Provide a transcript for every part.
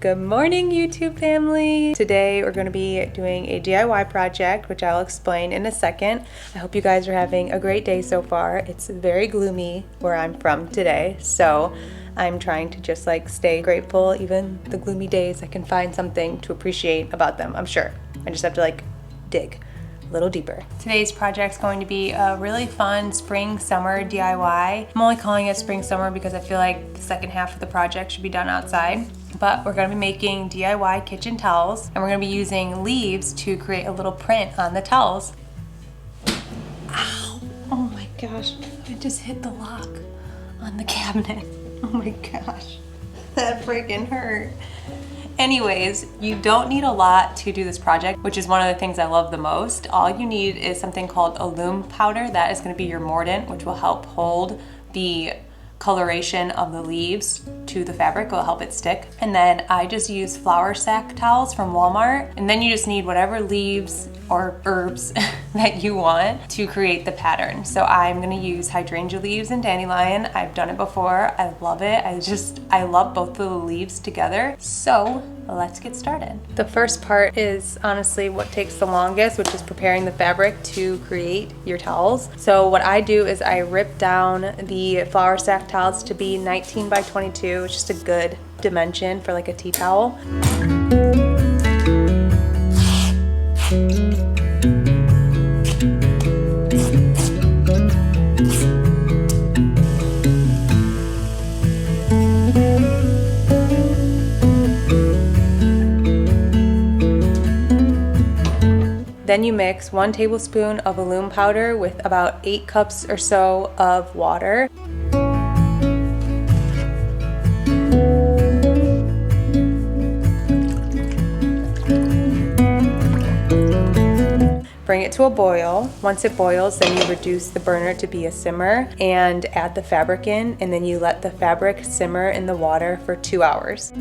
Good morning, YouTube family. Today we're going to be doing a DIY project, which I'll explain in a second. I hope you guys are having a great day so far. It's very gloomy where I'm from today, so I'm trying to just stay grateful. Even the gloomy days, I can find something to appreciate about them, I'm sure. I just have to dig a little deeper. Today's project is going to be a really fun spring-summer DIY. I'm only calling it spring-summer because I feel like the second half of the project should be done outside. But we're going to be making DIY kitchen towels, and we're going to be using leaves to create a little print on the towels. Ow! Oh my gosh, I just hit the lock on the cabinet. Oh my gosh, that freaking hurt. Anyways, you don't need a lot to do this project, which is one of the things I love the most. All you need is something called alum powder. That is going to be your mordant, which will help hold the coloration of the leaves to the fabric. It will help it stick. And then I just use flour sack towels from Walmart. And then you just need whatever leaves or herbs that you want to create the pattern. So I'm gonna use hydrangea leaves and dandelion. I've done it before. I love it. I love both of the leaves together. So let's get started. The first part is honestly what takes the longest, which is preparing the fabric to create your towels. So what I do is I rip down the flour sack towels to be 19 by 22, which is just a good dimension for a tea towel. Then you mix 1 tablespoon of alum powder with about 8 cups or so of water. Bring it to a boil. Once it boils, then you reduce the burner to be a simmer and add the fabric in, and then you let the fabric simmer in the water for 2 hours.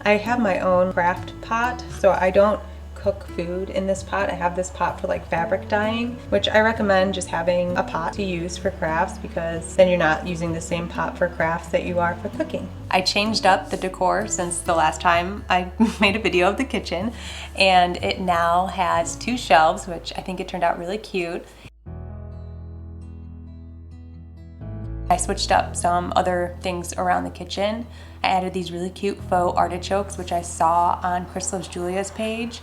I have my own craft pot, so I don't cook food in this pot. I have this pot for fabric dyeing, which I recommend just having a pot to use for crafts because then you're not using the same pot for crafts that you are for cooking. I changed up the decor since the last time I made a video of the kitchen, and it now has 2 shelves, which I think it turned out really cute. I switched up some other things around the kitchen. I added these really cute faux artichokes, which I saw on Chrysalis Julia's page.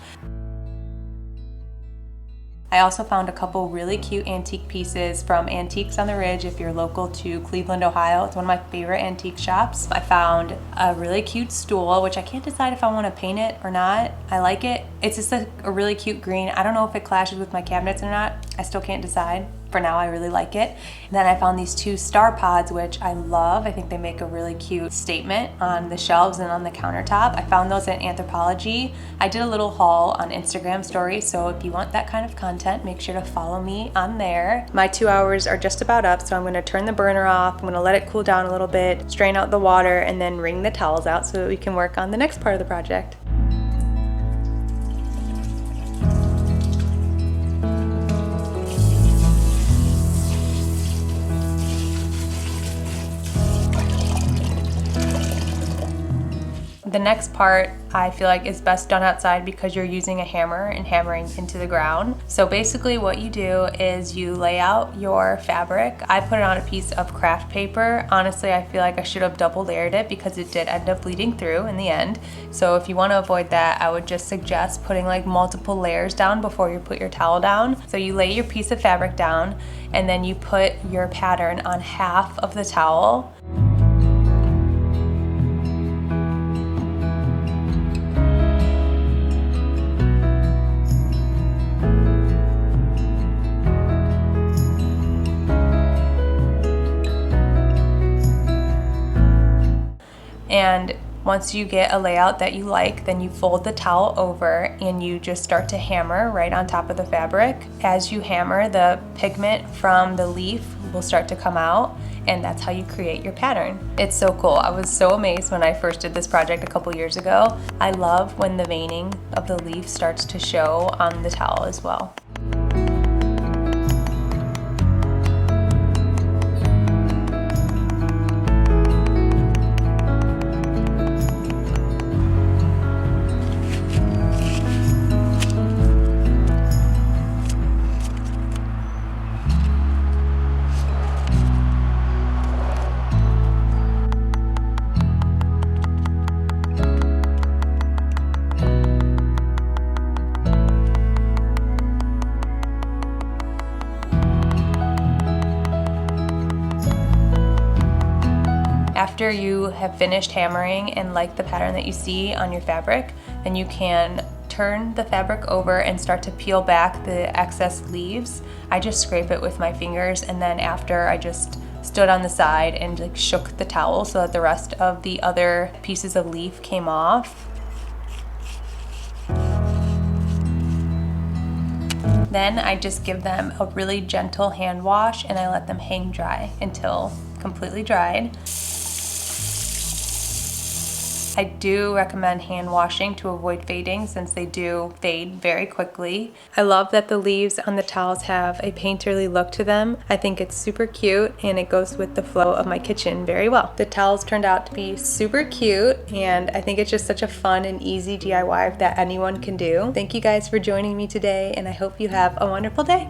I also found a couple really cute antique pieces from Antiques on the Ridge if you're local to Cleveland, Ohio. It's one of my favorite antique shops. I found a really cute stool, which I can't decide if I want to paint it or not. I like it. It's just a really cute green. I don't know if it clashes with my cabinets or not. I still can't decide. For now, I really like it. And then I found these 2 star pods, which I love. I think they make a really cute statement on the shelves and on the countertop. I found those at Anthropologie. I did a little haul on Instagram stories, so if you want that kind of content, make sure to follow me on there. My 2 hours are just about up, so I'm gonna turn the burner off. I'm gonna let it cool down a little bit, strain out the water, and then wring the towels out so that we can work on the next part of the project. The next part I feel like is best done outside because you're using a hammer and hammering into the ground. So basically what you do is you lay out your fabric. I put it on a piece of craft paper. Honestly, I feel like I should have double layered it because it did end up bleeding through in the end. So if you want to avoid that, I would just suggest putting multiple layers down before you put your towel down. So you lay your piece of fabric down and then you put your pattern on half of the towel. And Once you get a layout that you like, then you fold the towel over and you just start to hammer right on top of the fabric. As you hammer, the pigment from the leaf will start to come out, and that's how you create your pattern. It's so cool. I was so amazed when I first did this project a couple years ago. I love when the veining of the leaf starts to show on the towel as well. After you have finished hammering and like the pattern that you see on your fabric, then you can turn the fabric over and start to peel back the excess leaves. I just scrape it with my fingers, and then after I just stood on the side and like shook the towel so that the rest of the other pieces of leaf came off. Then I just give them a really gentle hand wash and I let them hang dry until completely dried. I do recommend hand washing to avoid fading, since they do fade very quickly. I love that the leaves on the towels have a painterly look to them. I think it's super cute and it goes with the flow of my kitchen very well. The towels turned out to be super cute, and I think it's just such a fun and easy DIY that anyone can do. Thank you guys for joining me today, and I hope you have a wonderful day.